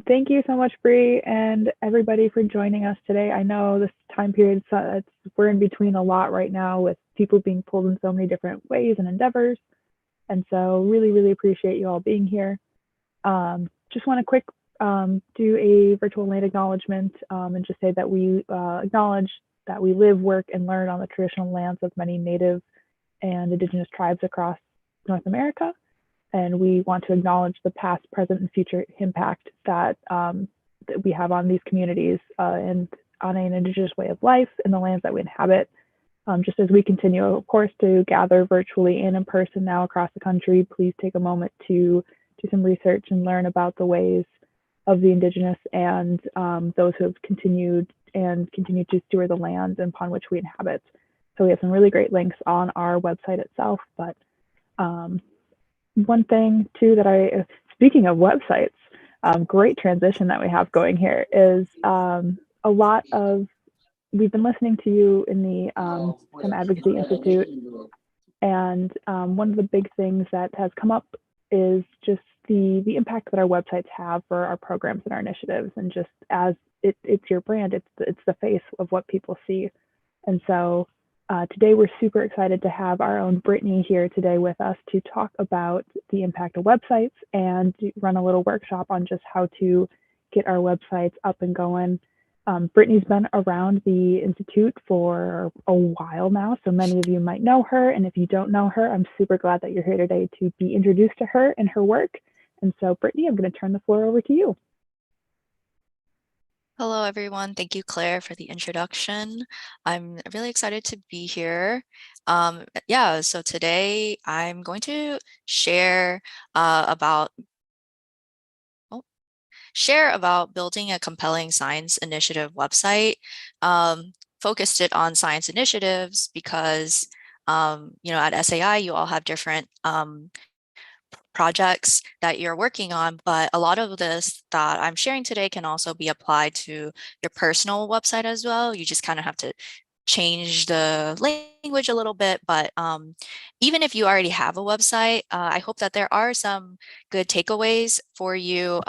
Thank you so much, Bree, and everybody for joining us today. I know this time period, we're in between a lot right now with people being pulled in so many different ways and endeavors. And so, really, really appreciate you all being here. Just want to quick do a virtual land acknowledgement and just say that we acknowledge that we live, work, and learn on the traditional lands of many Native and Indigenous tribes across North America, and we want to acknowledge the past, present, and future impact that we have on these communities and on an Indigenous way of life in the lands that we inhabit. Just as we continue, of course, to gather virtually and in person now across the country, please take a moment to do some research and learn about the ways of the Indigenous and those who have continued and continue to steward the land upon which we inhabit. So we have some really great links on our website itself, but um, one thing too that speaking of websites, great transition that we have going here is a lot of, we've been listening to you in the STEM Advocacy Institute, and one of the big things that has come up is just the impact that our websites have for our programs and our initiatives, and just as it's your brand, it's the face of what people see, and so today, we're super excited to have our own Brittany here today with us to talk about the impact of websites and run a little workshop on just how to get our websites up and going. Brittany's been around the Institute for a while now, so many of you might know her. And if you don't know her, I'm super glad that you're here today to be introduced to her and her work. And so, Brittany, I'm going to turn the floor over to you. Hello, everyone. Thank you, Claire, for the introduction. I'm really excited to be here. So today I'm going to share about building a compelling science initiative website. Focused it on science initiatives because at SAI you all have different projects that you're working on, but a lot of this that I'm sharing today can also be applied to your personal website as well. You just kind of have to change the language a little bit, but even if you already have a website, I hope that there are some good takeaways for you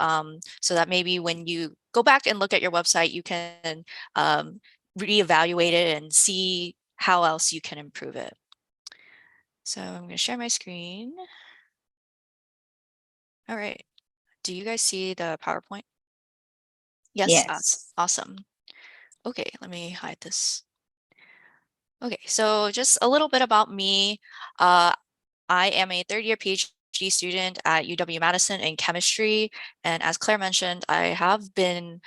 so that maybe when you go back and look at your website, you can reevaluate it and see how else you can improve it. So I'm going to share my screen. All right. Do you guys see the PowerPoint? Yes, Yes. awesome. Okay, let me hide this. Okay, so just a little bit about me. I am a third-year PhD student at UW-Madison in chemistry, and as Claire mentioned, I have been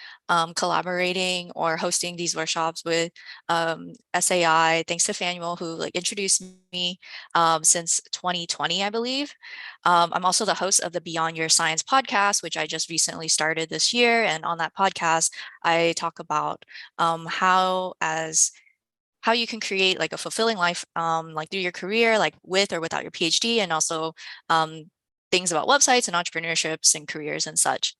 collaborating or hosting these workshops with SAI, thanks to Fanuel, who introduced me since 2020, I believe. I'm also the host of the Beyond Your Science podcast, which I just recently started this year, and on that podcast, I talk about how you can create a fulfilling life through your career, with or without your PhD, and also things about websites and entrepreneurships and careers and such.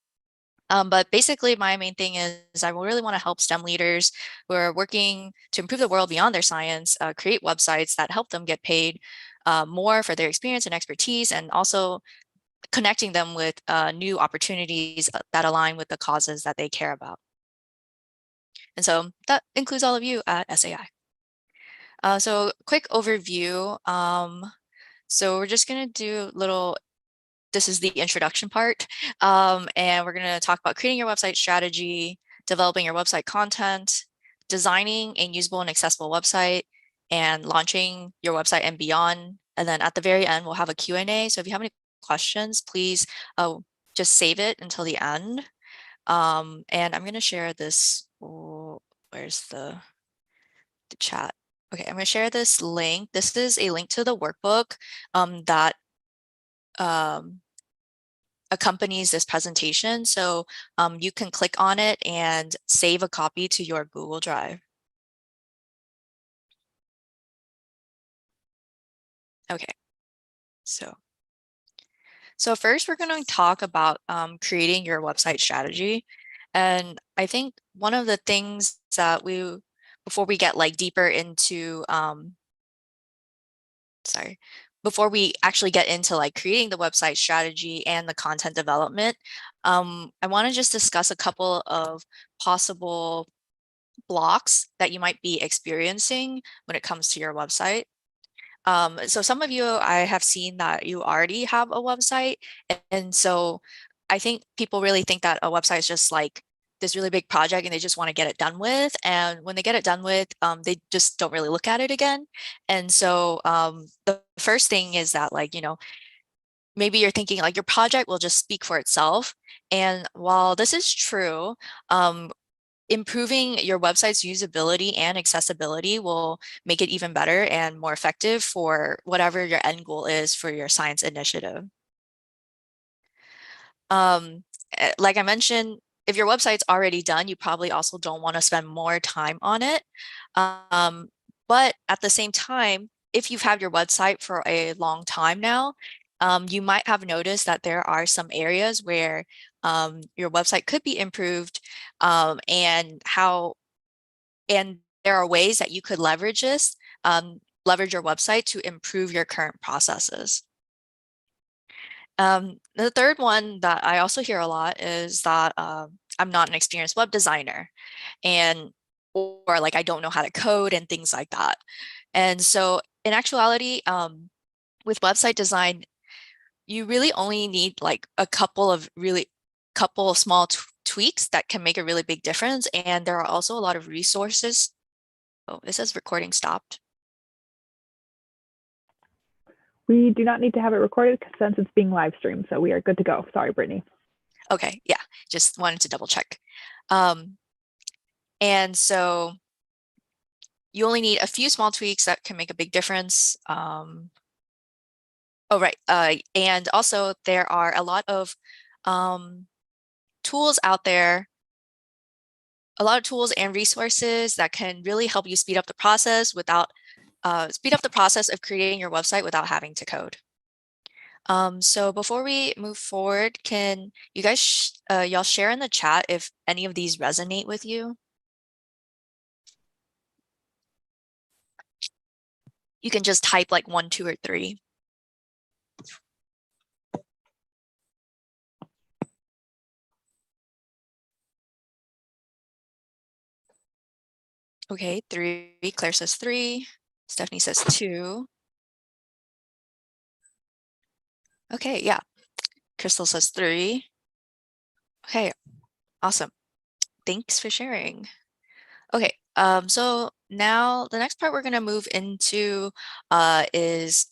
But basically, my main thing is I really want to help STEM leaders who are working to improve the world beyond their science, create websites that help them get paid more for their experience and expertise, and also connecting them with new opportunities that align with the causes that they care about. And so that includes all of you at SAI. So quick overview. So we're just going to do a little, this is the introduction part. And we're going to talk about creating your website strategy, developing your website content, designing a usable and accessible website, and launching your website and beyond. And then at the very end, we'll have a Q&A. So if you have any questions, please just save it until the end. And I'm going to share this. Oh, where's the chat? Okay, I'm going to share this link. This is a link to the workbook that accompanies this presentation. So you can click on it and save a copy to your Google Drive. Okay, so first we're going to talk about creating your website strategy. And I think one of the things that before we get deeper into, before we actually get into like creating the website strategy and the content development, I want to just discuss a couple of possible blocks that you might be experiencing when it comes to your website. So some of you, I have seen that you already have a website. And so I think people really think that a website is just like this really big project and they just want to get it done with. And when they get it done with, they just don't really look at it again. And so the first thing is that like, maybe you're thinking like your project will just speak for itself. And while this is true, um, improving your website's usability and accessibility will make it even better and more effective for whatever your end goal is for your science initiative. Um, like I mentioned, if your website's already done, you probably also don't want to spend more time on it. Um, but at the same time, if you've had your website for a long time now, you might have noticed that there are some areas where your website could be improved, and there are ways that you could leverage this, leverage your website to improve your current processes. The third one that I also hear a lot is that I'm not an experienced web designer, and or like I don't know how to code and things like that. And so in actuality, with website design, you really only need like a couple of small tweaks that can make a really big difference. And there are also a lot of resources. Oh, it says recording stopped. We do not need to have it recorded since it's being live streamed, so we are good to go. Sorry, Brittany. Okay, yeah, just wanted to double check. Um, and so you only need a few small tweaks that can make a big difference. Oh, right. And also there are a lot of um, tools out there, a lot of tools and resources that can really help you speed up the process of creating your website without having to code. So before we move forward, can you guys y'all share in the chat if any of these resonate with you? You can just type like 1, 2, or 3. Okay, 3. Claire says 3. Stephanie says 2. Okay, yeah. Crystal says 3. Okay, awesome. Thanks for sharing. Okay, so now the next part we're going to move into is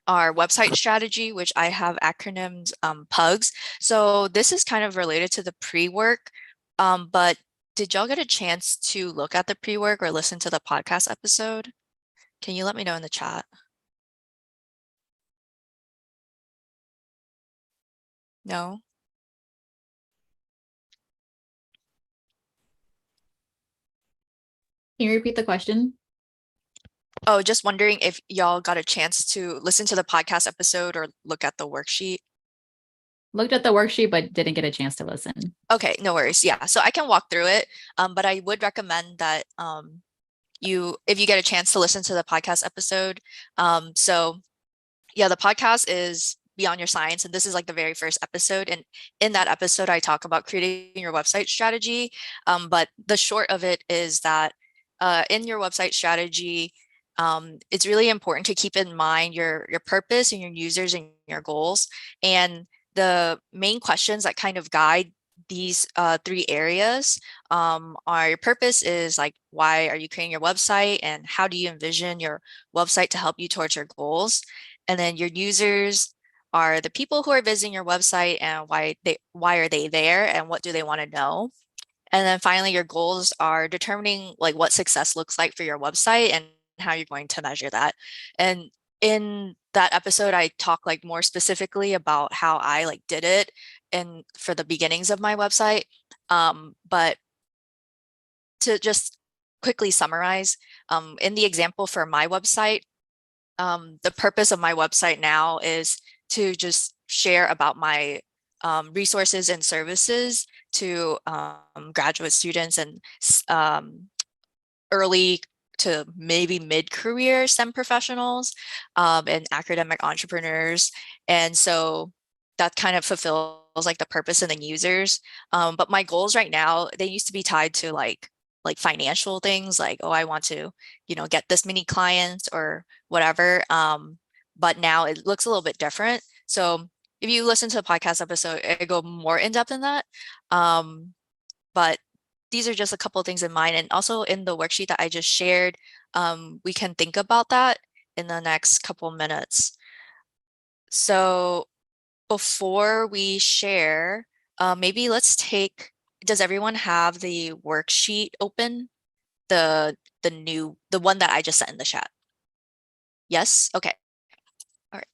our website strategy, which I have acronymed PUGS. So this is kind of related to the pre-work, but did y'all get a chance to look at the pre-work or listen to the podcast episode? Can you let me know in the chat? No? Can you repeat the question? Oh, just wondering if y'all got a chance to listen to the podcast episode or look at the worksheet. Looked at the worksheet, but didn't get a chance to listen. Okay, no worries. Yeah, so I can walk through it, but I would recommend that if you get a chance to listen to the podcast episode. So yeah, the podcast is Beyond Your Science, and this is like the very first episode. And in that episode, I talk about creating your website strategy. But the short of it is that in your website strategy, it's really important to keep in mind your purpose and your users and your goals. And the main questions that kind of guide these 3 areas are: your purpose is like, why are you creating your website, and how do you envision your website to help you towards your goals? And then your users are the people who are visiting your website, and why are they there, and what do they want to know? And then finally, your goals are determining like what success looks like for your website and how you're going to measure that. And in that episode, I talk like more specifically about how I like did it and for the beginnings of my website. But to just quickly summarize, in the example for my website, the purpose of my website now is to just share about my resources and services to graduate students and early to maybe mid-career STEM professionals and academic entrepreneurs. And so that kind of fulfills like the purpose and the users. But my goals right now, they used to be tied to like financial things, like, oh, I want to, get this many clients or whatever. But now it looks a little bit different. So if you listen to a podcast episode, I go more in depth in that. But these are just a couple of things in mind. And also in the worksheet that I just shared, we can think about that in the next couple minutes. So before we share, maybe let's does everyone have the worksheet open? The one that I just sent in the chat? Yes? Okay. All right.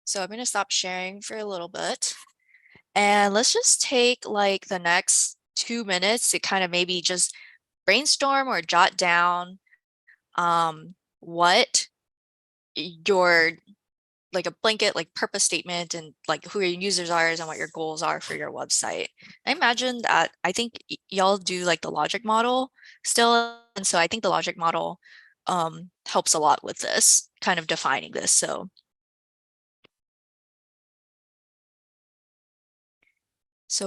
So I'm going to stop sharing for a little bit. And let's just take like the next 2 minutes to kind of maybe just brainstorm or jot down what your like a blanket like purpose statement and like who your users are and what your goals are for your website. I imagine that I think y'all do like the logic model still. And so I think the logic model helps a lot with this kind of defining this. So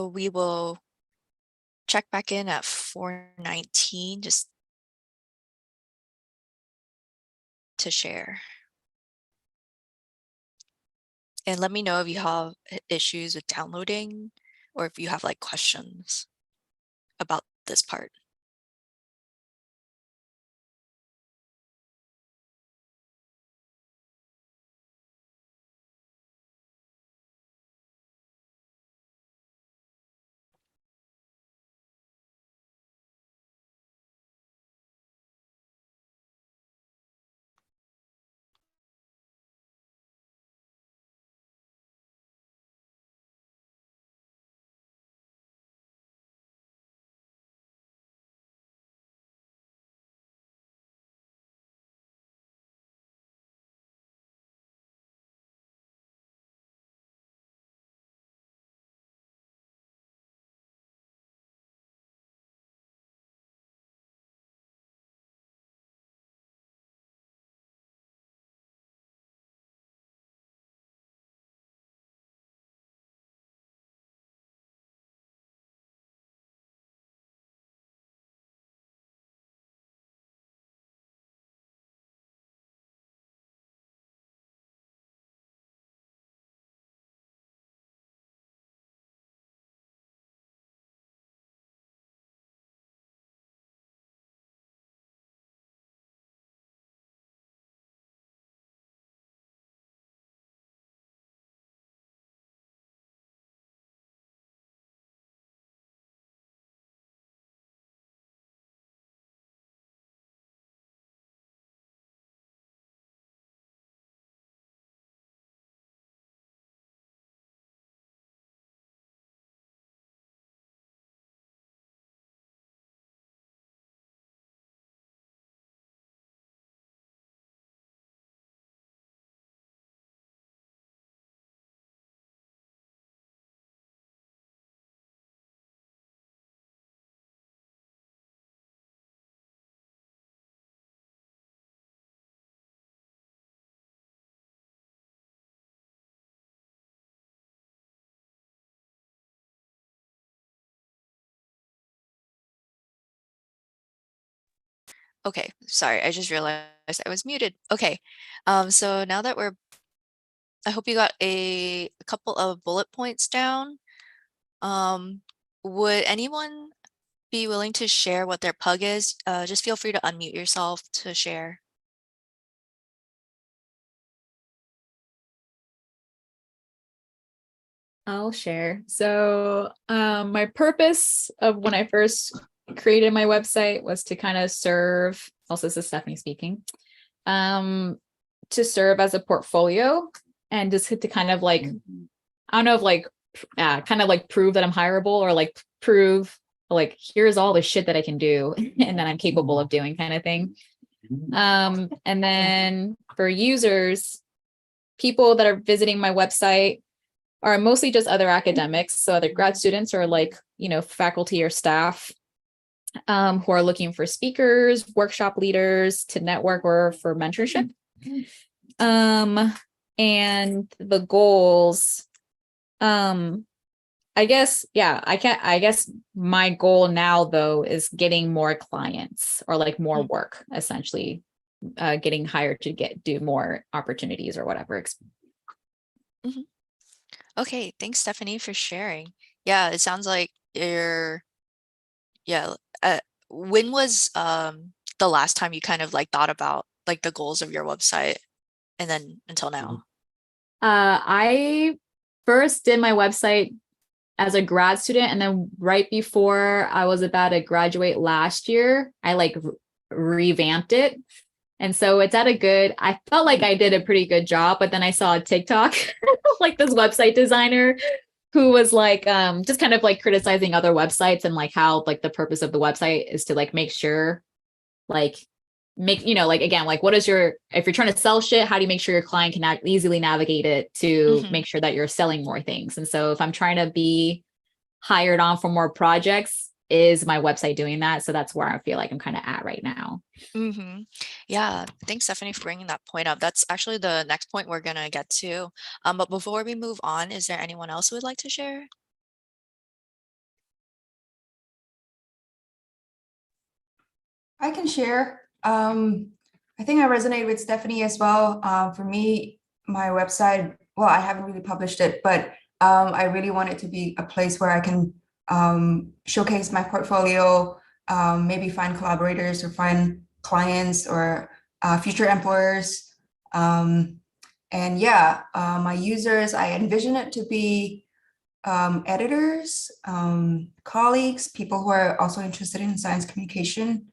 we will check back in at 4:19 just to share. And let me know if you have issues with downloading or if you have like questions about this part. Okay, sorry, I just realized I was muted. Okay, so now that I hope you got a couple of bullet points down. Would anyone be willing to share what their pug is? Just feel free to unmute yourself to share. I'll share. So my purpose of when I first created my website was to kind of serve, also this is Stephanie speaking, to serve as a portfolio and just to kind of like, I don't know if like, kind of like prove that I'm hireable or like prove like, here's all the shit that I can do and that I'm capable of doing kind of thing. And then for users, people that are visiting my website are mostly just other academics. So other grad students or like, faculty or staff. who are looking for speakers, workshop leaders to network or for mentorship. And the goals, I guess my goal now though is getting more clients or like more work, essentially, getting hired to do more opportunities or whatever. Okay, thanks, Stephanie, for sharing. Yeah, it sounds like when was the last time you kind of like thought about like the goals of your website and then until now? I first did my website as a grad student, and then right before I was about to graduate last year, I like revamped it. And so it's I felt like I did a pretty good job, but then I saw a TikTok, like this website designer who was like, just kind of like criticizing other websites and like how like the purpose of the website is to like make sure like like again, like if you're trying to sell shit, how do you make sure your client can easily navigate it to make sure that you're selling more things? And so if I'm trying to be hired on for more projects, is my website doing that? So that's where I feel like I'm kind of at right now. Yeah, thanks, Stephanie, for bringing that point up. That's actually the next point we're gonna get to. But before we move on, is there anyone else who would like to share? I can share. I think I resonate with Stephanie as well. For me, my website, well, I haven't really published it, but I really want it to be a place where I can showcase my portfolio, maybe find collaborators or find clients or future employers. And yeah, my users, I envision it to be editors, colleagues, people who are also interested in science communication.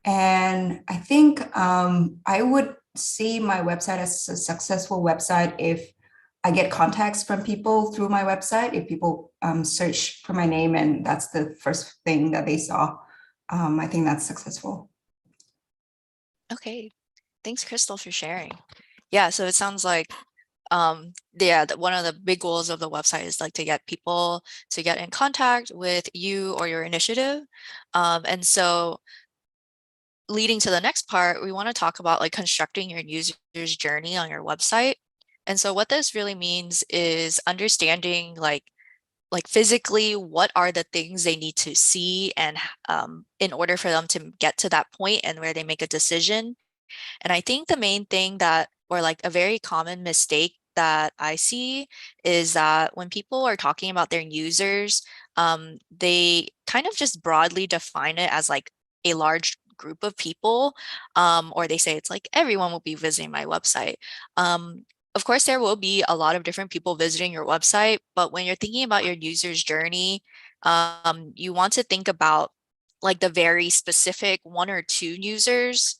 And I think I would see my website as a successful website if I get contacts from people through my website, if people search for my name and that's the first thing that they saw. I think that's successful. Okay, thanks, Crystal, for sharing. Yeah, so it sounds like one of the big goals of the website is like to get people to get in contact with you or your initiative. And so leading to the next part, we want to talk about like constructing your user's journey on your website. And so what this really means is understanding like physically what are the things they need to see and in order for them to get to that point and where they make a decision. And I think the main thing that, or like a very common mistake that I see is that when people are talking about their users, they kind of just broadly define it as like a large group of people, or they say it's like everyone will be visiting my website. Of course, there will be a lot of different people visiting your website, but when you're thinking about your user's journey, you want to think about like the very specific one or two users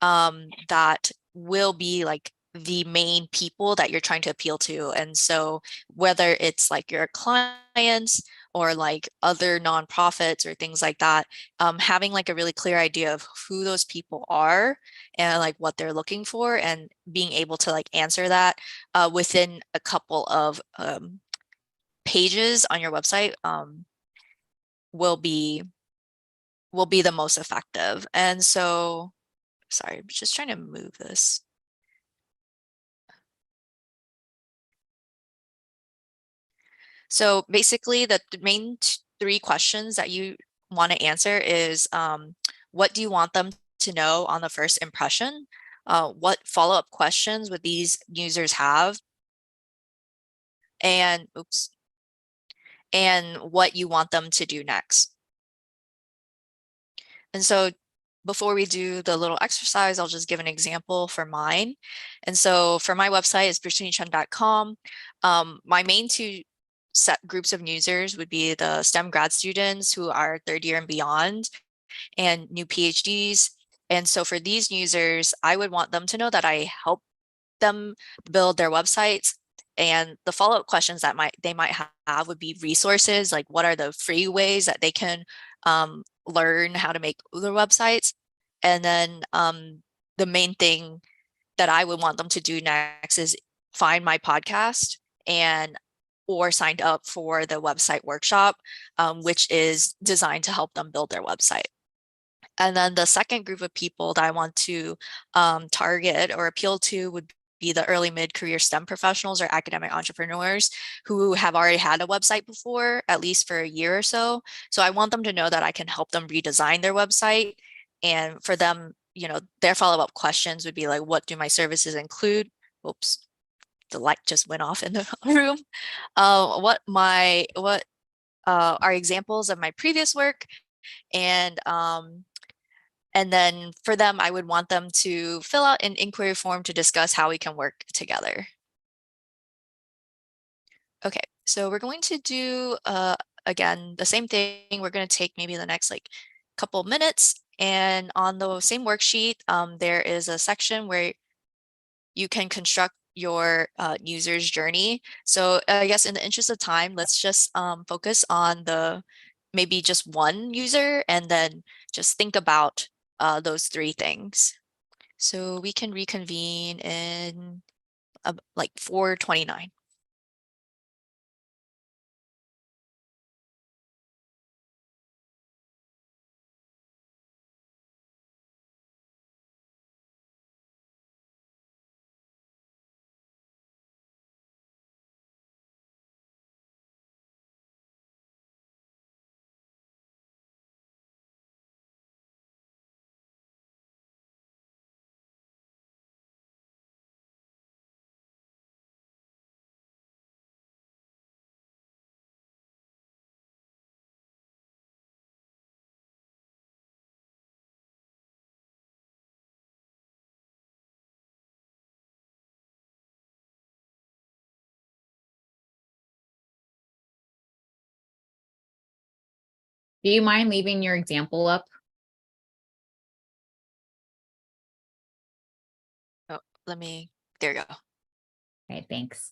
that will be like the main people that you're trying to appeal to. And so whether it's like your clients or like other nonprofits or things like that, having like a really clear idea of who those people are and like what they're looking for and being able to like answer that within a couple of pages on your website will be the most effective. And so sorry, I'm just trying to move this. So basically the main three questions that you want to answer is what do you want them to know on the first impression? What follow-up questions would these users have? And and what you want them to do next. And so before we do the little exercise, I'll just give an example for mine. And so for my website, it's brittanytrinh.com. My main two set groups of users would be the STEM grad students who are third year and beyond and new PhDs. And so for these users, I would want them to know that I help them build their websites. And the follow-up questions that they might have would be resources, like what are the free ways that they can learn how to make their websites. And then the main thing that I would want them to do next is find my podcast and or signed up for the website workshop, which is designed to help them build their website. And then the second group of people that I want to target or appeal to would be the early mid-career STEM professionals or academic entrepreneurs who have already had a website before, at least for a year or so. So I want them to know that I can help them redesign their website. And for them, their follow-up questions would be like, what do my services include? Oops, the light just went off in the room. What are examples of my previous work? And then for them, I would want them to fill out an inquiry form to discuss how we can work together. Okay, so we're going to do, again, the same thing. We're going to take maybe the next couple minutes. And on the same worksheet, there is a section where you can construct your user's journey. So I guess in the interest of time, let's just focus on maybe just one user and then just think about those three things. So we can reconvene in 4:29. Do you mind leaving your example up? Oh, there you go. Okay, thanks.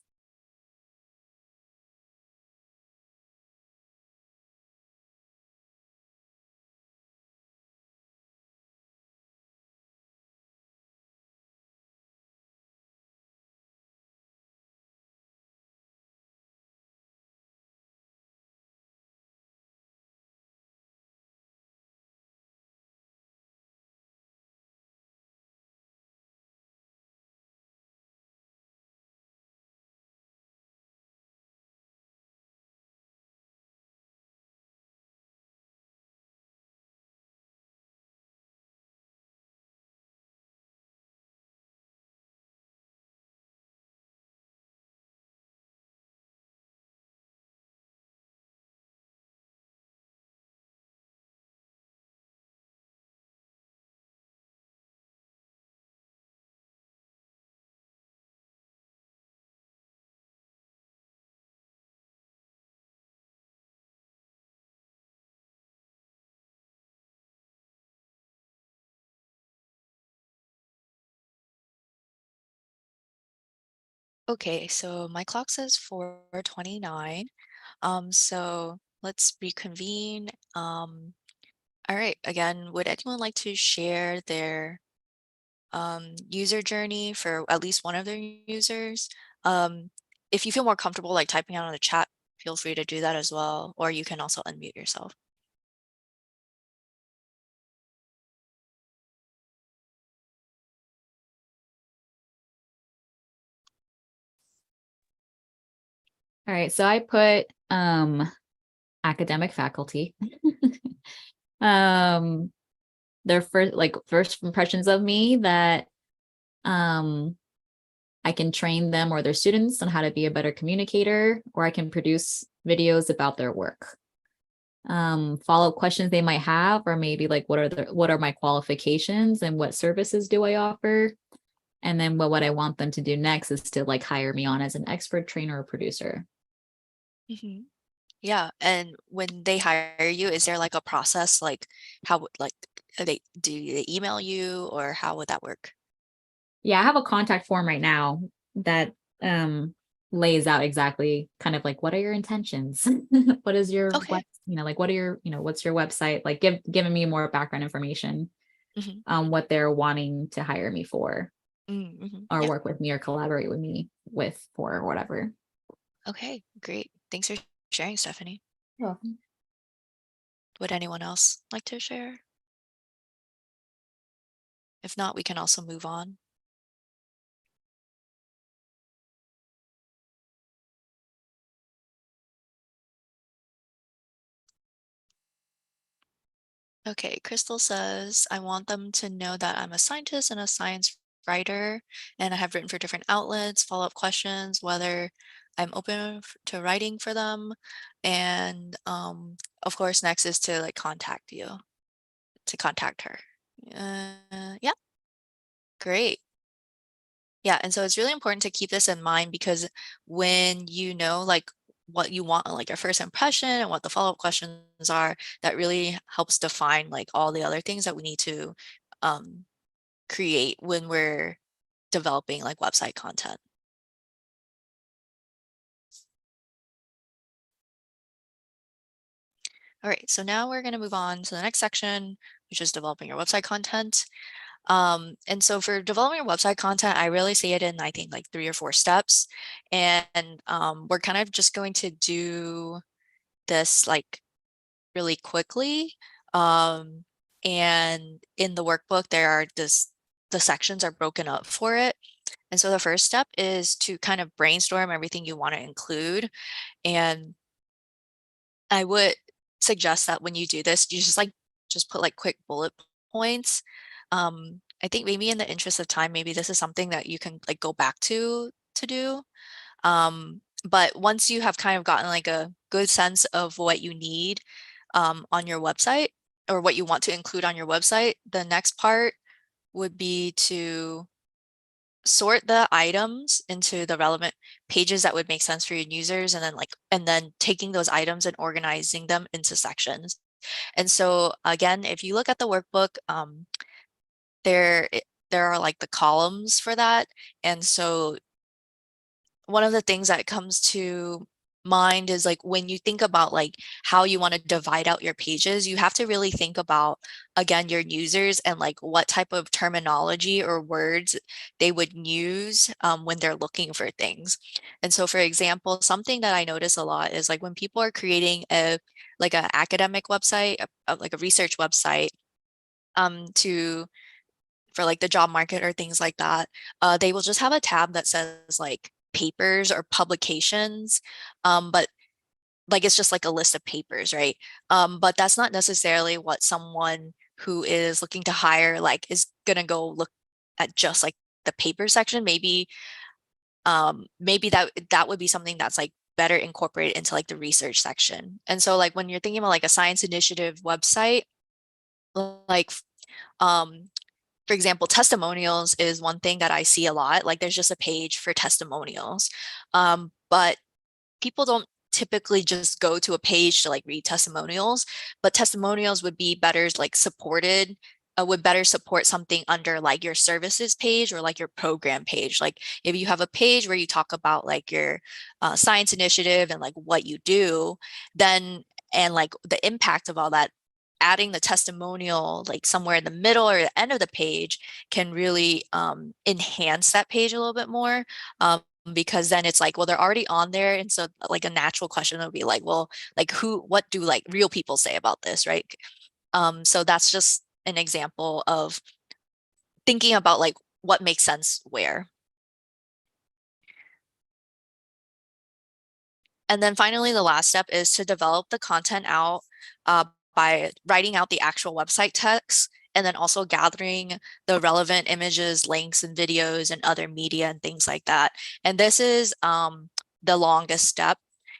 Okay, so my clock says 4:29. So let's reconvene. All right, again, would anyone like to share their user journey for at least one of their users? If you feel more comfortable typing out on the chat, feel free to do that as well, or you can also unmute yourself. All right, so I put academic faculty. Their first impressions of me, that I can train them or their students on how to be a better communicator, or I can produce videos about their work. Follow-up questions they might have, or maybe what are my qualifications and what services do I offer? And then what I want them to do next is to hire me on as an expert trainer or producer. Mm-hmm. Yeah, and when they hire you, is there a process? How do they email you, or how would that work? Yeah, I have a contact form right now that lays out exactly kind of what are your intentions? What is your Okay. what are your, what's your website? Giving me more background information Mm-hmm. on what they're wanting to hire me for, Mm-hmm. or Yeah. work with me or collaborate with me for or whatever. Okay, great. Thanks for sharing, Stephanie. You're welcome. Would anyone else like to share? If not, we can also move on. Okay, Crystal says, I want them to know that I'm a scientist and a science writer, and I have written for different outlets, follow-up questions, whether I'm open to writing for them. And of course, next is to like contact her. Yeah, great. Yeah, and so it's really important to keep this in mind because when you know like what you want, like your first impression and what the follow-up questions are, that really helps define like all the other things that we need to um, create when we're developing like website content. All right, so now we're going to move on to the next section, which is developing your website content. And so for developing your website content, I really see it in, I think, like 3 or 4 steps. And we're kind of just going to do this like really quickly. And in the workbook, the sections are broken up for it. And so the first step is to kind of brainstorm everything you want to include. And I would suggest that when you do this, you just put like quick bullet points. I think maybe in the interest of time, maybe this is something that you can like go back to do. But once you have kind of gotten like a good sense of what you need on your website or what you want to include on your website, the next part would be to sort the items into the relevant pages that would make sense for your users, and then taking those items and organizing them into sections. And so again, if you look at the workbook, there there are like the columns for that. And so one of the things that comes to mind is like when you think about like how you want to divide out your pages, you have to really think about again your users and like what type of terminology or words they would use when they're looking for things. And so for example, something that I notice a lot is like when people are creating a like an academic website, like a research website, to for like the job market or things like that, they will just have a tab that says like papers or publications, but like it's just like a list of papers, right? But that's not necessarily what someone who is looking to hire like is gonna go look at just like the paper section. Maybe that would be something that's like better incorporated into like the research section. And so like when you're thinking about like a science initiative website, like um for example, testimonials is one thing that I see a lot. Like there's just a page for testimonials. But people don't typically just go to a page to like read testimonials, but testimonials would be better like supported, would better support something under like your services page or like your program page. Like if you have a page where you talk about like your science initiative and like what you do, then and like the impact of all that, adding the testimonial like somewhere in the middle or the end of the page can really enhance that page a little bit more. Because then it's like, well, they're already on there. And so like a natural question would be like, well, like what do like real people say about this, right? So that's just an example of thinking about like what makes sense where. And then finally, the last step is to develop the content out by writing out the actual website text and then also gathering the relevant images, links, and videos and other media and things like that. And this is the longest step.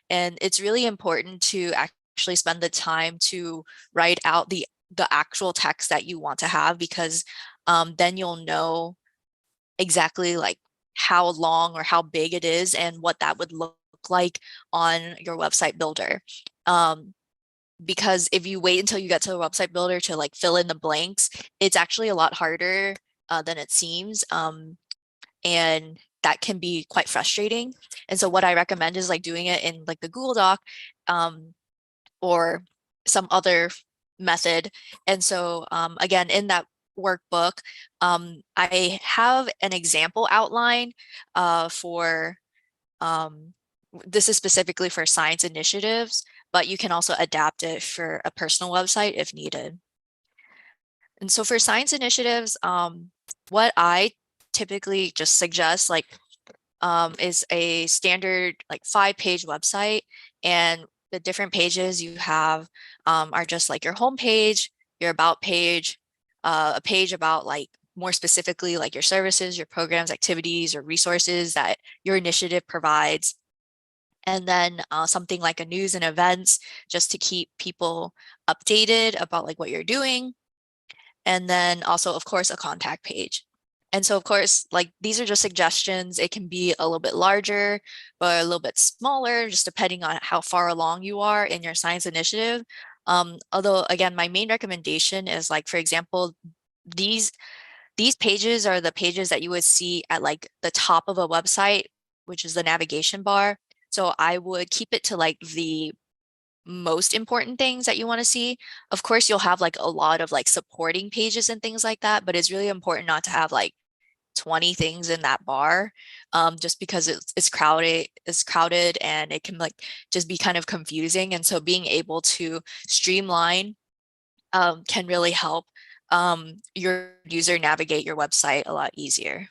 And it's really important to actually spend the time to write out the actual text that you want to have, because then you'll know exactly like how long or how big it is and what that would look like on your website builder. Because if you wait until you get to the website builder to like fill in the blanks, it's actually a lot harder than it seems. And that can be quite frustrating. And so what I recommend is like doing it in like the Google Doc or some other method. And so again, in that workbook, I have an example outline for this is specifically for science initiatives, but you can also adapt it for a personal website if needed. And so for science initiatives, what I typically just suggest is a standard like 5-page website, and the different pages you have are just like your home page, your about page, a page about like more specifically like your services, your programs, activities, or resources that your initiative provides. And then something like a news and events, just to keep people updated about like what you're doing. And then also, of course, a contact page. And so, of course, like these are just suggestions. It can be a little bit larger, but a little bit smaller, just depending on how far along you are in your science initiative. Although, again, my main recommendation is like, for example, these pages are the pages that you would see at like the top of a website, which is the navigation bar. So I would keep it to like the most important things that you want to see. Of course, you'll have like a lot of like supporting pages and things like that, but it's really important not to have like 20 things in that bar, just because it's crowded and it can like just be kind of confusing. And so being able to streamline can really help your user navigate your website a lot easier.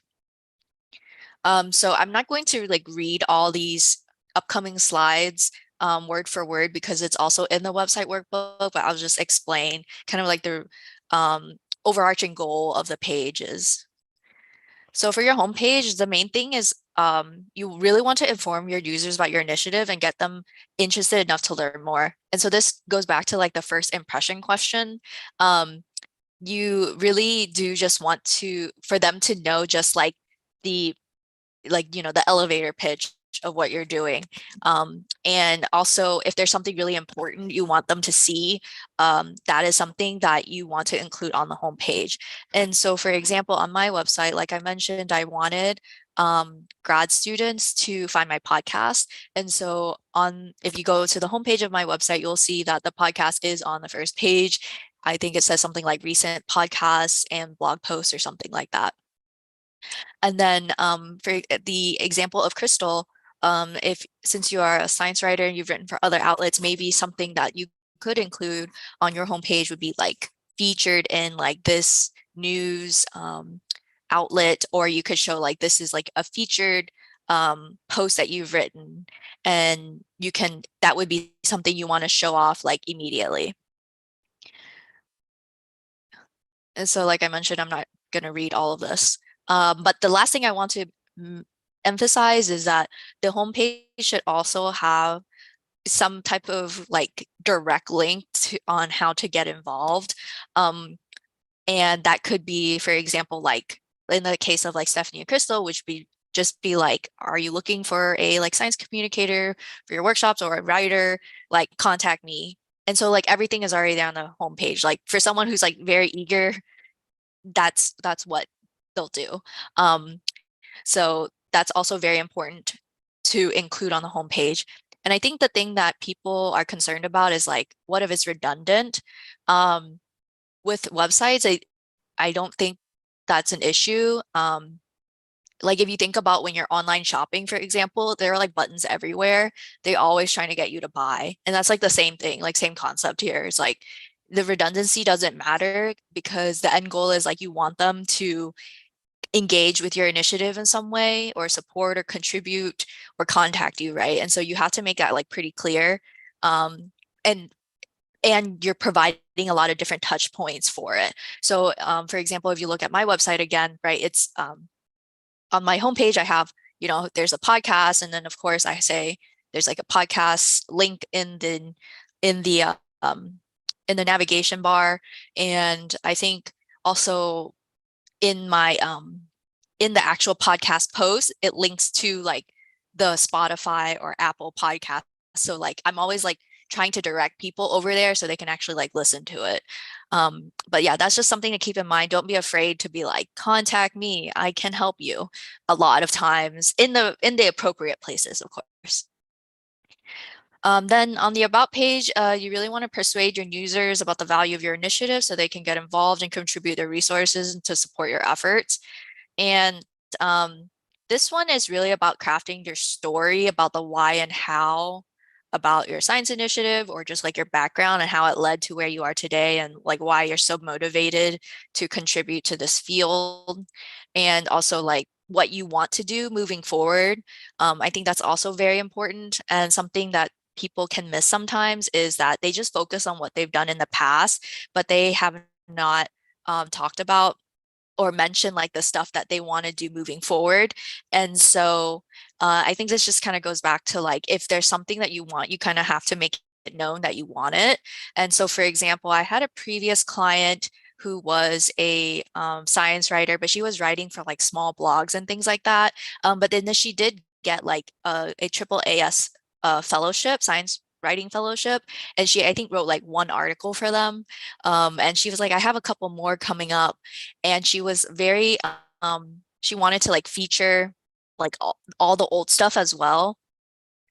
So I'm not going to like read all these upcoming slides word for word because it's also in the website workbook, but I'll just explain kind of like the overarching goal of the pages. So for your homepage, the main thing is you really want to inform your users about your initiative and get them interested enough to learn more. And so this goes back to like the first impression question. You really do just want for them to know just like the the elevator pitch of what you're doing. And also if there's something really important you want them to see, that is something that you want to include on the homepage. And so for example, on my website, like I mentioned, I wanted grad students to find my podcast. And so if you go to the homepage of my website, you'll see that the podcast is on the first page. I think it says something like recent podcasts and blog posts or something like that. And then for the example of Crystal, since you are a science writer and you've written for other outlets, maybe something that you could include on your homepage would be like featured in like this news outlet, or you could show like this is like a featured post that you've written, and that would be something you want to show off like immediately. And so like I mentioned, I'm not going to read all of this. But the last thing I want to emphasize is that the homepage should also have some type of like direct link on how to get involved. And that could be, for example, like in the case of like Stephanie and Crystal, which just be like, are you looking for a like science communicator for your workshops or a writer? Like contact me. And so like everything is already there on the homepage. Like for someone who's like very eager, that's what they'll do. So that's also very important to include on the homepage. And I think the thing that people are concerned about is like, what if it's redundant? With websites, I don't think that's an issue. Like if you think about when you're online shopping, for example, there are like buttons everywhere. They're always trying to get you to buy. And that's like the same thing, like same concept here. It's like the redundancy doesn't matter because the end goal is like you want them to engage with your initiative in some way or support or contribute or contact you, right? And so you have to make that like pretty clear. And you're providing a lot of different touch points for it. So for example, if you look at my website again, right, it's on my homepage, I have, there's a podcast. And then of course I say there's like a podcast link in the navigation bar. And I think also in my in the actual podcast post, it links to like the Spotify or Apple podcast. So like I'm always like trying to direct people over there so they can actually like listen to it. But yeah, that's just something to keep in mind. Don't be afraid to be like, contact me, I can help you, a lot of times in the appropriate places, of course. Then on the About page, you really want to persuade your users about the value of your initiative so they can get involved and contribute their resources to support your efforts. And This one is really about crafting your story about the why and how about your science initiative, or just like your background and how it led to where you are today, and like why you're so motivated to contribute to this field, and also like what you want to do moving forward. I think that's also very important, and something that people can miss sometimes is that they just focus on what they've done in the past, but they have not talked about or mention like the stuff that they want to do moving forward. And so I think this just kind of goes back to like, if there's something that you want, you kind of have to make it known that you want it. And so, for example, I had a previous client who was a science writer, but she was writing for like small blogs and things like that. But then she did get like a triple AS fellowship, science writing fellowship. And she, I think, wrote like one article for them. And she was like, I have a couple more coming up. And she was very, she wanted to like feature like all the old stuff as well.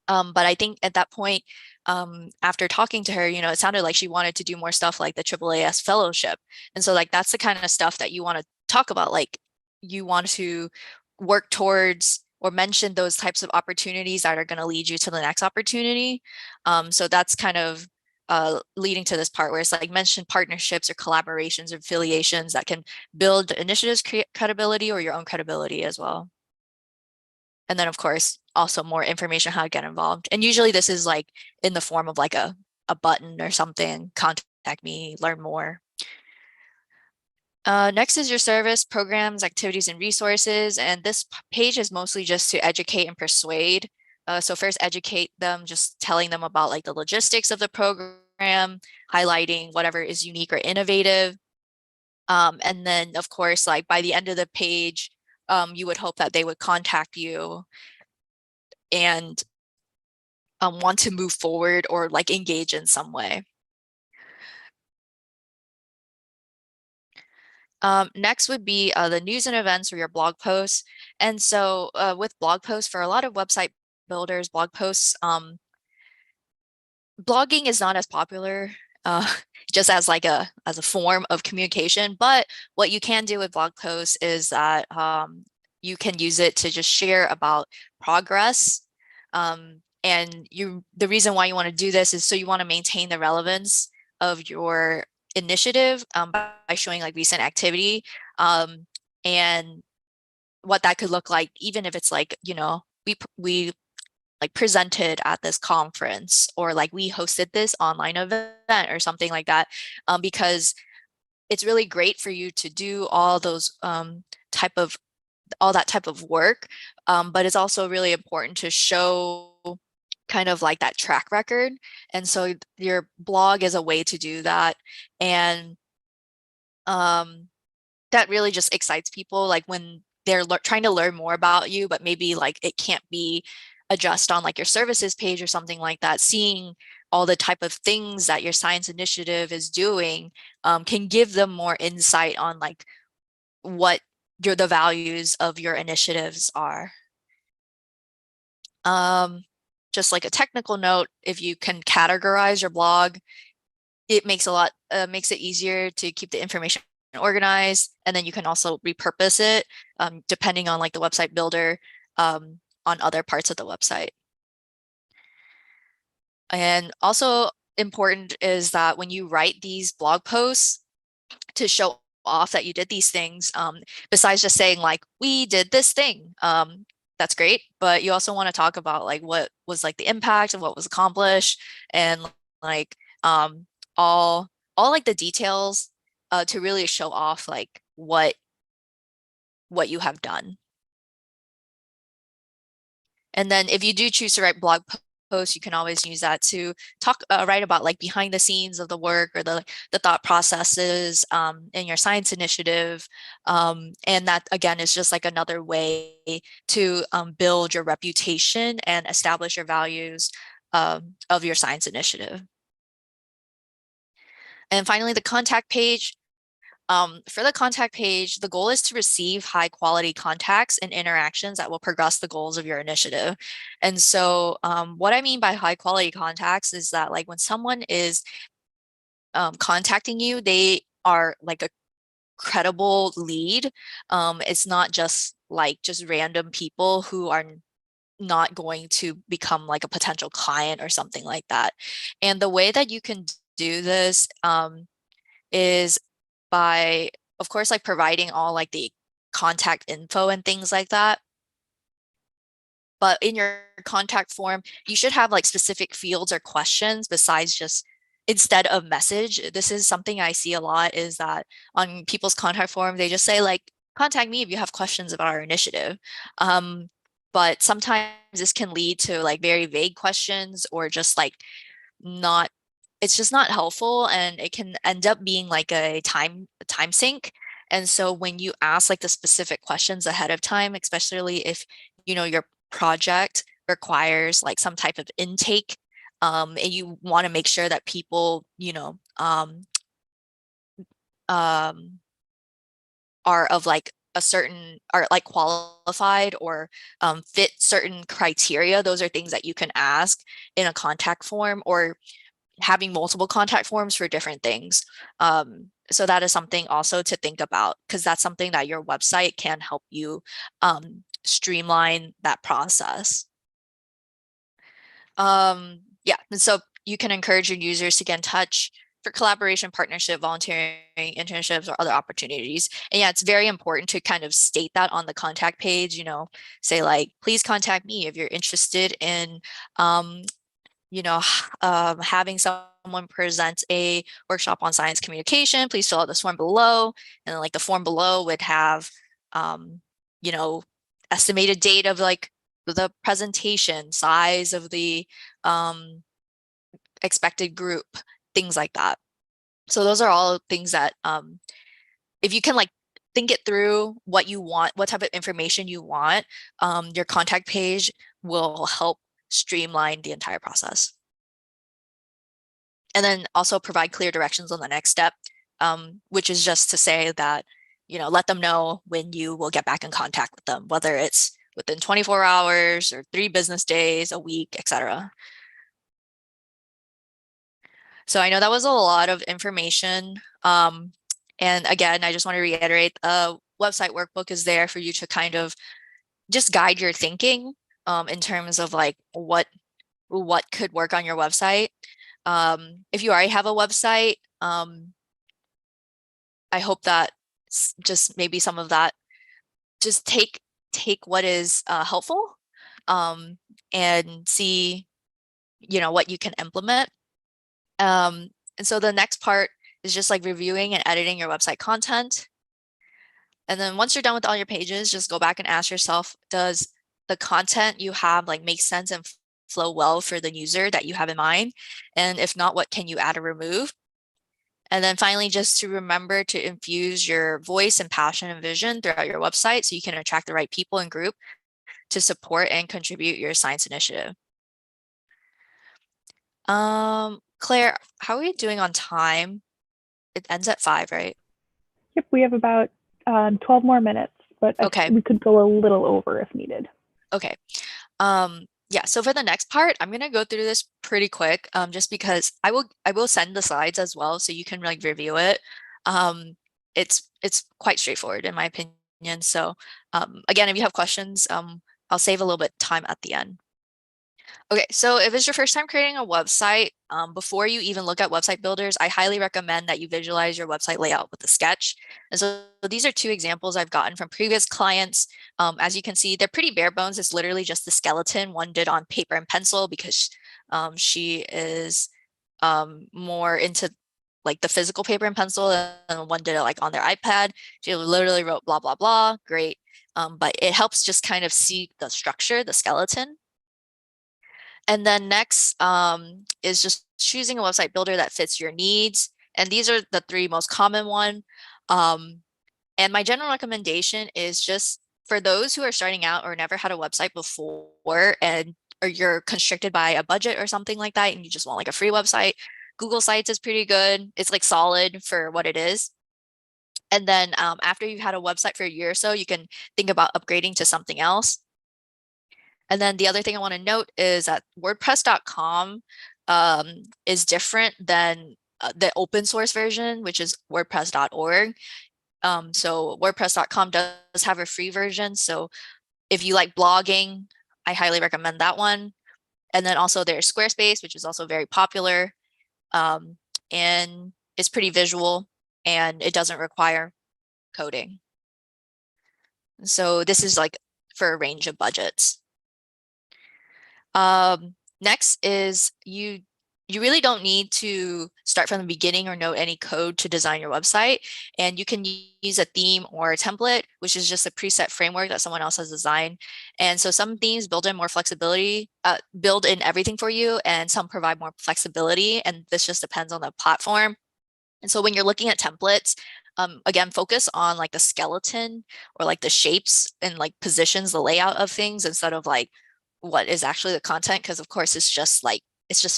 But I think at that point, after talking to her, you know, it sounded like she wanted to do more stuff like the AAAS fellowship. And so like, that's the kind of stuff that you want to talk about. Like you want to work towards or mention those types of opportunities that are going to lead you to the next opportunity. So that's kind of leading to this part where it's like mention partnerships or collaborations or affiliations that can build initiatives credibility or your own credibility as well. And then of course, also more information how to get involved. And usually this is like in the form of like a button or something, contact me, learn more. Next is your service, programs, activities, and resources. And this page is mostly just to educate and persuade. So first educate them, just telling them about like the logistics of the program, highlighting whatever is unique or innovative. And then of course, like by the end of the page, you would hope that they would contact you and want to move forward or like engage in some way. Next would be the news and events or your blog posts. And so with blog posts, for a lot of website builders, blog posts, blogging is not as popular just as like as a form of communication. But what you can do with blog posts is that you can use it to just share about progress. And the reason why you want to do this is so you want to maintain the relevance of your initiative by showing like recent activity, and what that could look like, even if it's like, you know, we like presented at this conference, or like we hosted this online event or something like that, because it's really great for you to do all those all that type of work, but it's also really important to show kind of like that track record. And so your blog is a way to do that. And that really just excites people, like when they're trying to learn more about you, but maybe like it can't be addressed on like your services page or something like that. Seeing all the type of things that your science initiative is doing can give them more insight on like what the values of your initiatives are. Just like a technical note, if you can categorize your blog, it makes makes it easier to keep the information organized, and then you can also repurpose it depending on like the website builder on other parts of the website. And also important is that when you write these blog posts, to show off that you did these things, besides just saying like, we did this thing, that's great, but you also want to talk about like what was like the impact of what was accomplished, and like all like the details to really show off like what you have done. And then if you do choose to write blog posts, you can always use that to write about like behind the scenes of the work, or the thought processes in your science initiative. And that again is just like another way to build your reputation and establish your values of your science initiative. And finally, the contact page. For the contact page, the goal is to receive high quality contacts and interactions that will progress the goals of your initiative. And so what I mean by high quality contacts is that like when someone is contacting you, they are like a credible lead. It's not just like just random people who are not going to become like a potential client or something like that. And the way that you can do this is by, of course, like providing all like the contact info and things like that. But in your contact form, you should have like specific fields or questions besides just instead of message. This is something I see a lot, is that on people's contact form, they just say like, contact me if you have questions about our initiative. But sometimes this can lead to like very vague questions, or just like not, it's just not helpful, and it can end up being like a time sink. And so when you ask like the specific questions ahead of time, especially if your project requires like some type of intake, and you want to make sure that people are of like a certain, are like qualified or fit certain criteria, those are things that you can ask in a contact form, or having multiple contact forms for different things. So that is something also to think about, because that's something that your website can help you streamline that process. Yeah, and so you can encourage your users to get in touch for collaboration, partnership, volunteering, internships, or other opportunities. And yeah, it's very important to kind of state that on the contact page, say like, please contact me if you're interested in, having someone present a workshop on science communication. Please fill out this form below. And then like the form below would have, estimated date of like the presentation, size of the expected group, things like that. So those are all things that if you can like think it through, what you want, what type of information you want, your contact page will help streamline the entire process. And then also provide clear directions on the next step, which is just to say that, let them know when you will get back in contact with them, whether it's within 24 hours or 3 business days, a week, etc. So I know that was a lot of information. And again, I just want to reiterate, a website workbook is there for you to kind of just guide your thinking in terms of like what could work on your website. If you already have a website, I hope that just maybe some of that, just take what is helpful, and see, what you can implement. And so the next part is just like reviewing and editing your website content. And then once you're done with all your pages, just go back and ask yourself, does the content you have like make sense and flow well for the user that you have in mind? And if not, what can you add or remove? And then finally, just to remember to infuse your voice and passion and vision throughout your website so you can attract the right people and group to support and contribute your science initiative. Claire, how are we doing on time? It ends at 5, right? Yep, we have about 12 more minutes, but Okay. we could go a little over if needed. Okay. Yeah, so for the next part, I'm gonna go through this pretty quick, just because I will send the slides as well, so you can like review it. It's quite straightforward in my opinion. So again, if you have questions, I'll save a little bit time at the end. Okay, so if it's your first time creating a website, before you even look at website builders, I highly recommend that you visualize your website layout with a sketch. And so these are 2 examples I've gotten from previous clients. As you can see, they're pretty bare bones. It's literally just the skeleton. One did on paper and pencil because she is more into like the physical paper and pencil, and one did it like on their iPad. She literally wrote blah, blah, blah. Great. But it helps just kind of see the structure, the skeleton. And then next is just choosing a website builder that fits your needs. And these are the 3 most common one. And my general recommendation is just for those who are starting out or never had a website before, or you're constricted by a budget or something like that, and you just want like a free website, Google Sites is pretty good. It's like solid for what it is. And then after you've had a website for a year or so, you can think about upgrading to something else. And then the other thing I want to note is that WordPress.com is different than the open source version, which is WordPress.org. So WordPress.com does have a free version. So if you like blogging, I highly recommend that one. And then also there's Squarespace, which is also very popular. And it's pretty visual and it doesn't require coding. So this is like for a range of budgets. Next is you really don't need to start from the beginning or know any code to design your website. And you can use a theme or a template, which is just a preset framework that someone else has designed. And so some themes build in more flexibility, build in everything for you, and some provide more flexibility. And this just depends on the platform. And so when you're looking at templates, again, focus on like the skeleton or like the shapes and like positions, the layout of things instead of like what is actually the content. Because of course it's just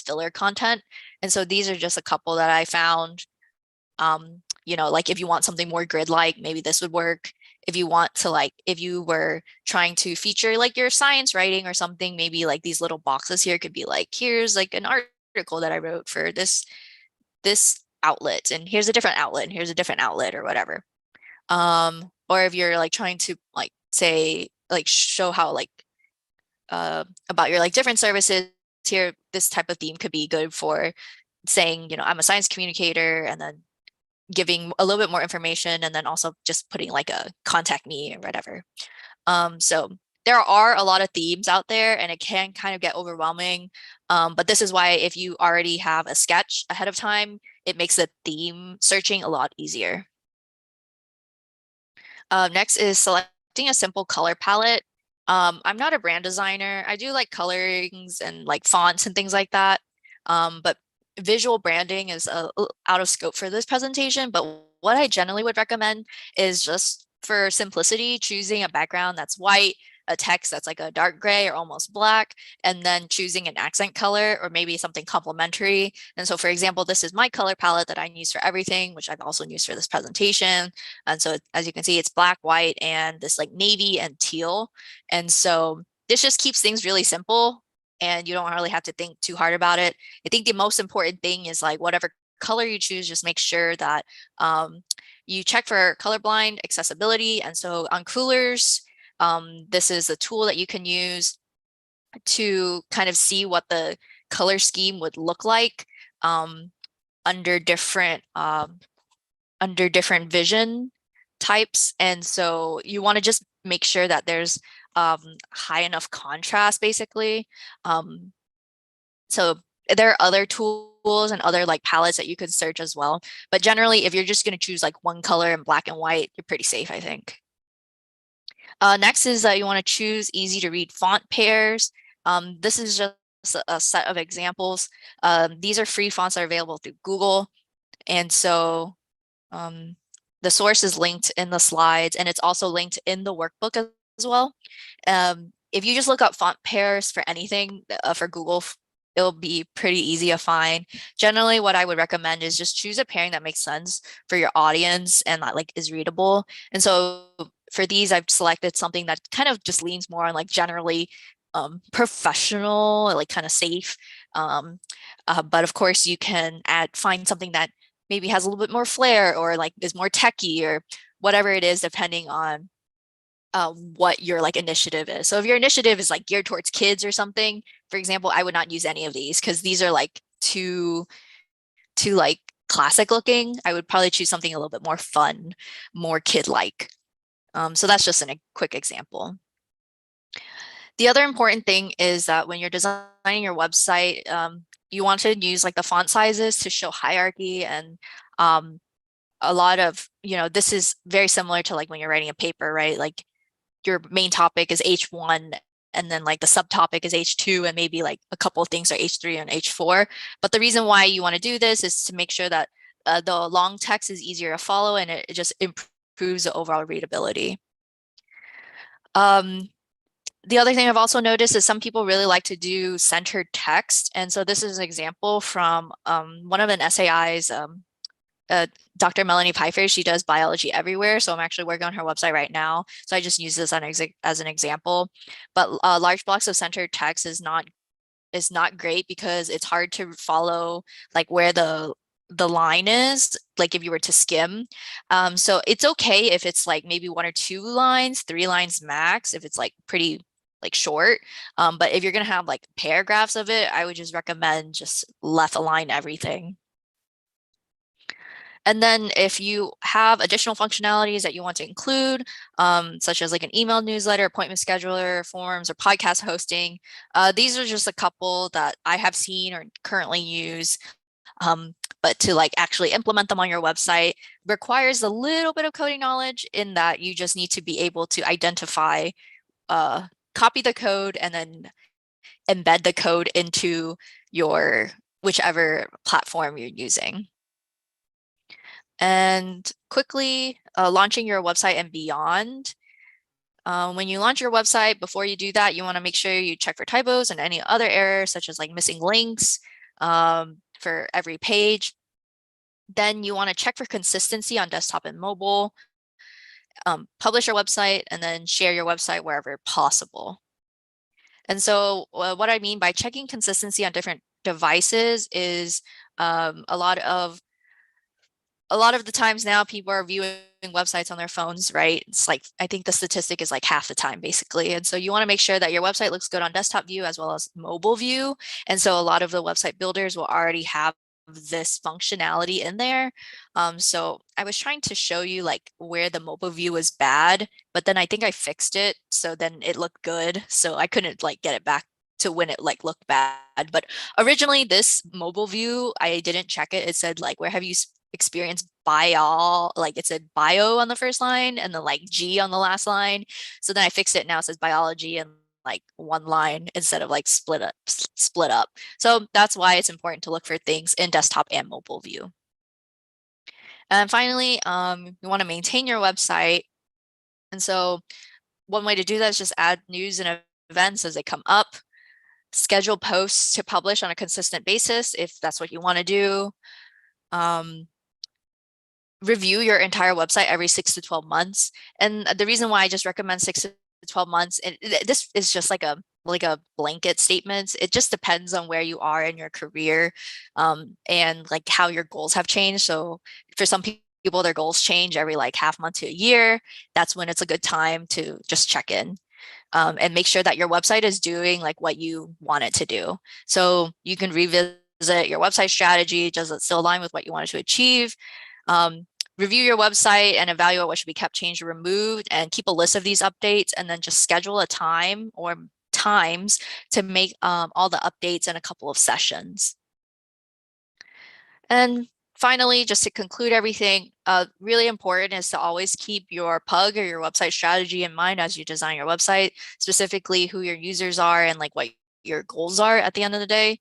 filler content. And so these are just a couple that I found. Like if you want something more grid-like, maybe this would work. If you want to if you were trying to feature like your science writing or something, maybe like these little boxes here could be like, here's like an article that I wrote for this outlet, and here's a different outlet, and here's a different outlet, or whatever. Or if you're like trying to like say like show how like about your like different services here, this type of theme could be good for saying, I'm a science communicator, and then giving a little bit more information, and then also just putting like a contact me or whatever. So there are a lot of themes out there and it can kind of get overwhelming. But this is why if you already have a sketch ahead of time, it makes the theme searching a lot easier. Next is selecting a simple color palette. I'm not a brand designer. I do like colorings and like fonts and things like that. But visual branding is out of scope for this presentation. But what I generally would recommend is just for simplicity, choosing a background that's white, a text that's like a dark gray or almost black, and then choosing an accent color or maybe something complementary. And so, for example, this is my color palette that I use for everything, which I've also used for this presentation. And so, as you can see, it's black, white, and this like navy and teal. And so this just keeps things really simple and you don't really have to think too hard about it. I think the most important thing is like whatever color you choose, just make sure that you check for colorblind accessibility. And so on Coolers, this is a tool that you can use to kind of see what the color scheme would look like under different vision types. And so you want to just make sure that there's high enough contrast, basically. So there are other tools and other like palettes that you could search as well. But generally, if you're just going to choose like one color in black and white, you're pretty safe, I think. Next is that you want to choose easy to read font pairs. This is just a set of examples. These are free fonts that are available through Google. And so the source is linked in the slides, and it's also linked in the workbook as well. If you just look up font pairs for anything for Google, it'll be pretty easy to find. Generally, what I would recommend is just choose a pairing that makes sense for your audience and that like is readable. And so for these, I've selected something that kind of just leans more on like generally professional, like kind of safe. But of course, you can find something that maybe has a little bit more flair or like is more techy or whatever it is, depending on what your like initiative is. So if your initiative is like geared towards kids or something, for example, I would not use any of these because these are like too like classic looking. I would probably choose something a little bit more fun, more kid-like. So that's just a quick example. The other important thing is that when you're designing your website, you want to use like the font sizes to show hierarchy, and a lot of, this is very similar to like when you're writing a paper, right? Like your main topic is H1 and then like the subtopic is H2 and maybe like a couple of things are H3 and H4. But the reason why you want to do this is to make sure that the long text is easier to follow and it just improves the overall readability. The other thing I've also noticed is some people really like to do centered text. And so this is an example from one of an SAI's Dr. Melanie Pfeiffer. She does biology everywhere. So I'm actually working on her website right now. So I just use this as an example. But large blocks of centered text is not great because it's hard to follow like where the the line is, like if you were to skim. So it's okay if it's like maybe 1 or 2 lines, 3 lines max, if it's like pretty like short. But if you're gonna have like paragraphs of it, I would just recommend just left align everything. And then if you have additional functionalities that you want to include, such as like an email newsletter, appointment scheduler, forms, or podcast hosting, these are just a couple that I have seen or currently use. But to like actually implement them on your website requires a little bit of coding knowledge, in that you just need to be able to identify, copy the code and then embed the code into your whichever platform you're using. And quickly launching your website and beyond. When you launch your website, before you do that, you want to make sure you check for typos and any other errors, such as like missing links for every page. Then you want to check for consistency on desktop and mobile, publish your website, and then share your website wherever possible. And so what I mean by checking consistency on different devices is a lot of the times now people are viewing websites on their phones, right? It's like, I think the statistic is like half the time basically. And so you want to make sure that your website looks good on desktop view as well as mobile view. And so a lot of the website builders will already have this functionality in there. So I was trying to show you like where the mobile view was bad, but then I think I fixed it. So then it looked good. So I couldn't like get it back to when it like looked bad. But originally this mobile view, I didn't check it. It said like, where have you experienced bio, like it said bio on the first line and then like G on the last line. So then I fixed it. Now it says biology and like one line instead of like split up. So that's why it's important to look for things in desktop and mobile view. And finally, you want to maintain your website. And so one way to do that is just add news and events as they come up, schedule posts to publish on a consistent basis if that's what you want to do. Review your entire website every 6 to 12 months. And the reason why I just recommend 6 to 12 months, and this is just like a blanket statement. It just depends on where you are in your career, and like how your goals have changed. So for some people, their goals change every like half month to a year. That's when it's a good time to just check in. And make sure that your website is doing like what you want it to do. So you can revisit your website strategy. Does it still align with what you wanted to achieve? Review your website and evaluate what should be kept, changed, or removed, and keep a list of these updates, and then just schedule a time or times to make all the updates in a couple of sessions. And finally, just to conclude everything, really important is to always keep your PUG or your website strategy in mind as you design your website, specifically who your users are and like what your goals are at the end of the day.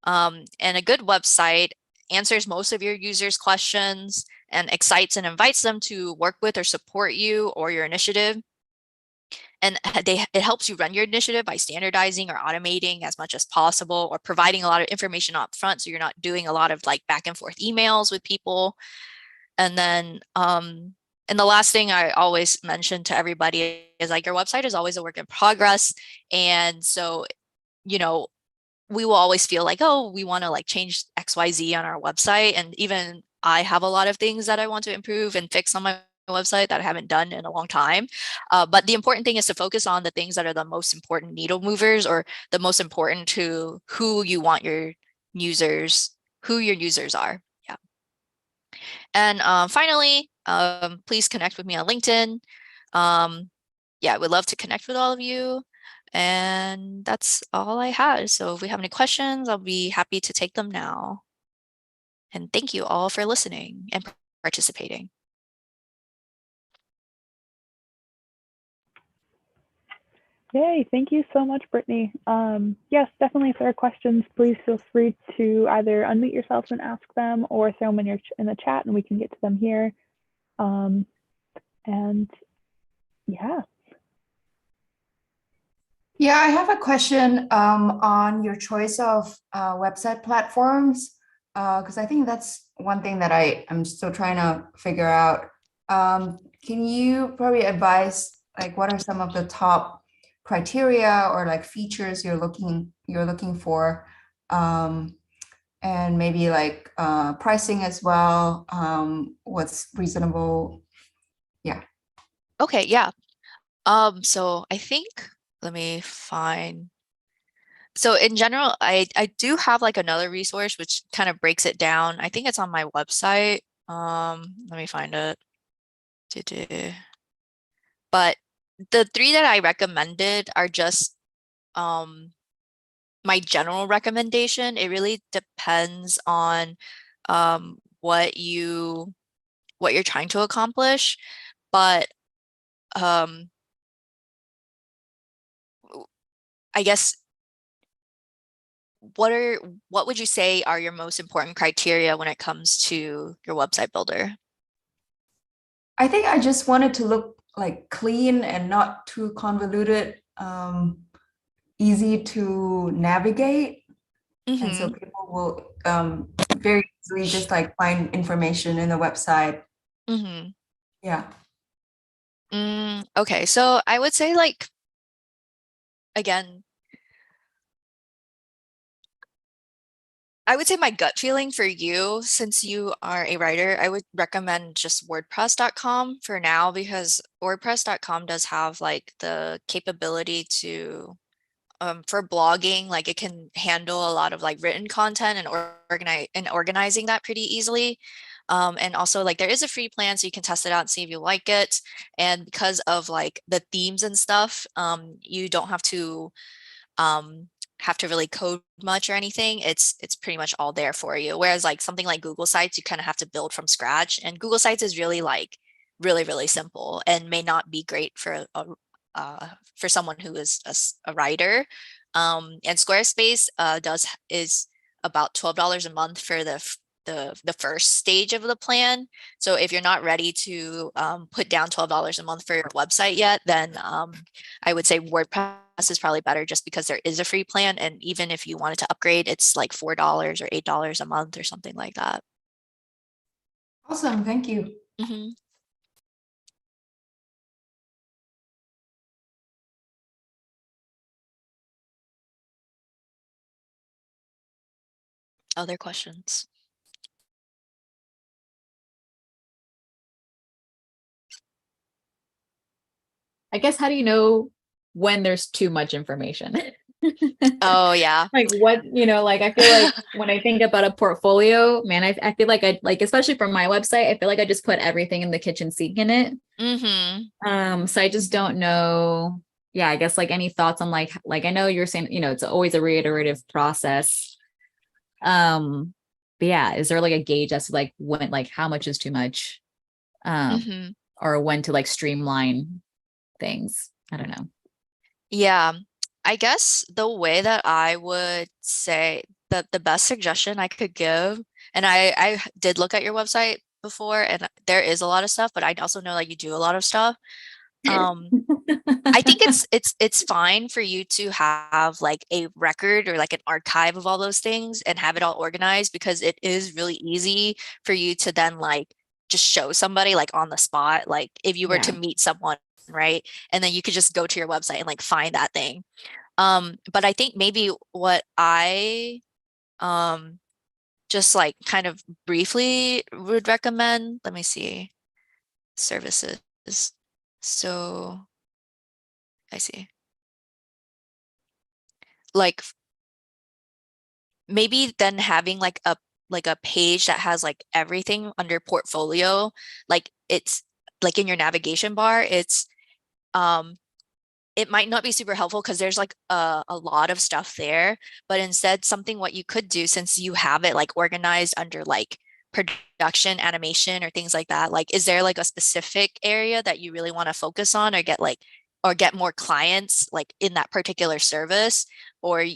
And a good website answers most of your users' questions and excites and invites them to work with or support you or your initiative. And it helps you run your initiative by standardizing or automating as much as possible, or providing a lot of information up front so you're not doing a lot of like back and forth emails with people. And then and the last thing I always mention to everybody is like, your website is always a work in progress. And so, you know, we will always feel like, oh, we want to like change XYZ on our website. And even I have a lot of things that I want to improve and fix on my website that I haven't done in a long time. But the important thing is to focus on the things that are the most important needle movers, or the most important to who you want your users, who your users are. Yeah. And finally, please connect with me on LinkedIn. Yeah, I would love to connect with all of you. And that's all I had. So if we have any questions, I'll be happy to take them now. And thank you all for listening and participating. Yay, thank you so much, Brittany. Yes, definitely, if there are questions, please feel free to either unmute yourselves and ask them, or throw them in the chat and we can get to them here. And yeah. Yeah, I have a question on your choice of website platforms, because I think that's one thing that I'm still trying to figure out. Can you probably advise, like, what are some of the top criteria or like features you're looking for? And and maybe like pricing as well, what's reasonable. Yeah. Okay, yeah. So I think, let me find. So in general, I do have like another resource which kind of breaks it down. I think it's on my website. Let me find it. But the three that I recommended are just my general recommendation. It really depends on what you're trying to accomplish. But I guess what would you say are your most important criteria when it comes to your website builder? I think I just wanted to look like clean and not too convoluted, easy to navigate. And so people will very easily just like find information in the website. Yeah. Okay, so I would say like, again, I would say my gut feeling for you, since you are a writer, I would recommend just WordPress.com for now, because WordPress.com does have like the capability to, for blogging, like it can handle a lot of like written content and organizing that pretty easily. And also like there is a free plan, so you can test it out and see if you like it. And because of like the themes and stuff, you don't have to really code much or anything. It's pretty much all there for you. Whereas like something like Google Sites, you kind of have to build from scratch. And Google Sites is really like really simple and may not be great for someone who is a writer. And Squarespace is about $12 a month for the first stage of the plan. So if you're not ready to put down $12 a month for your website yet, then I would say WordPress is probably better, just because there is a free plan. And even if you wanted to upgrade, it's like $4 or $8 a month or something like that. Awesome. Thank you. Other questions? I guess, how do you know when there's too much information? Oh, yeah. Like what, like I feel like when I think about a portfolio, man, I feel like especially for my website, I feel like I just put everything in the kitchen sink in it. So I just don't know. Yeah, I guess like any thoughts on like I know you're saying, it's always a reiterative process. But yeah, is there like a gauge as to like when, like how much is too much? Or when to like streamline things? I don't know. Yeah, I guess the way that I would say that the best suggestion I could give, and I did look at your website before, and there is a lot of stuff, but I also know that you do a lot of stuff. I think it's fine for you to have like a record or like an archive of all those things and have it all organized, because it is really easy for you to then like just show somebody like on the spot, like if you were to meet someone, right? And then you could just go to your website and like find that thing. But I think maybe what I just like kind of briefly would recommend, let me see, services. So I see. Like maybe then having like a page that has like everything under portfolio, like it's like in your navigation bar, it might not be super helpful because there's like a lot of stuff there, but instead something what you could do, since you have it like organized under like production, animation, or things like that, like is there like a specific area that you really want to focus on, or get more clients like in that particular service, or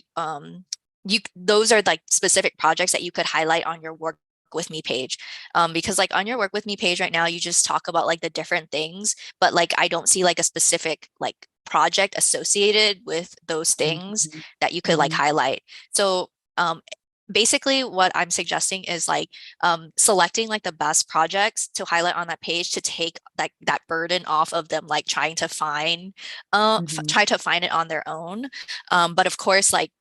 those are like specific projects that you could highlight on your work with me page, because like on your work with me page right now, you just talk about like the different things, but like I don't see like a specific like project associated with those things that you could like highlight. So basically what I'm suggesting is like selecting like the best projects to highlight on that page, to take like that burden off of them like trying to find try to find it on their own. But of course, like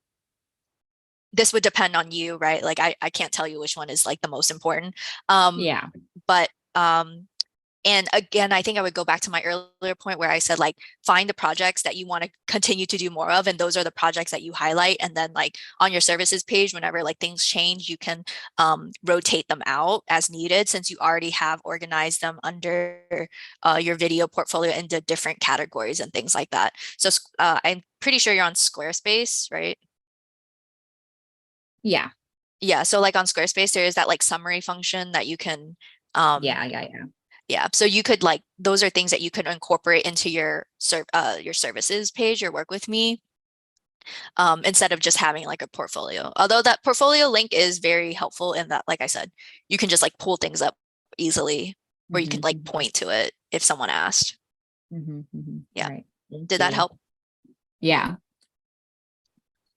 this would depend on you, right? Like I can't tell you which one is like the most important. Yeah. But and again, I think I would go back to my earlier point where I said, like, find the projects that you want to continue to do more of. And those are the projects that you highlight. And then like on your services page, whenever like things change, you can rotate them out as needed, since you already have organized them under your video portfolio into different categories and things like that. So I'm pretty sure you're on Squarespace, right? Yeah. Yeah. So like on Squarespace, there is that like summary function that you can Yeah. so you could like, those are things that you could incorporate into your services page, your work with me, instead of just having like a portfolio. Although that portfolio link is very helpful in that, like I said, you can just like pull things up easily, or you can like point to it if someone asked. Yeah. Right. Did that help? Yeah.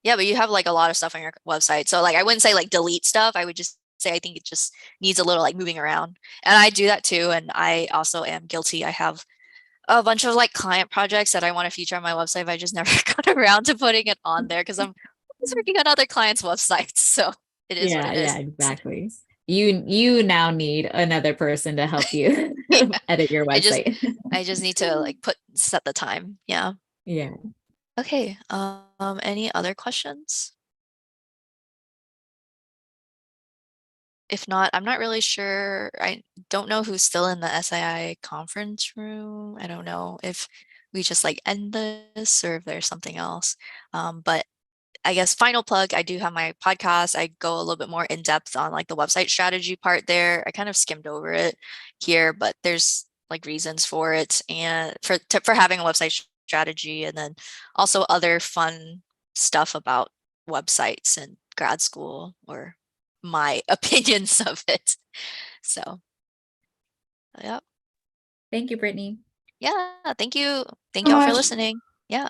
Yeah, but you have like a lot of stuff on your website. So like I wouldn't say like delete stuff. I would just say I think it just needs a little like moving around. And I do that too. And I also am guilty. I have a bunch of like client projects that I want to feature on my website, but I just never got around to putting it on there because I'm always working on other clients' websites. So it is what it is. Yeah, exactly. You now need another person to help you Yeah. edit your website. I just need to like set the time. Yeah. Yeah. Okay. Any other questions? If not, I'm not really sure. I don't know who's still in the SII conference room. I don't know if we just like end this or if there's something else. But I guess final plug, I do have my podcast. I go a little bit more in depth on like the website strategy part there. I kind of skimmed over it here, but there's like reasons for it and for having a website strategy, and then also other fun stuff about websites and grad school, or my opinions of it. So, yeah. Thank you, Brittany. Yeah. Thank you. Thank So y'all for much. listening. Yeah.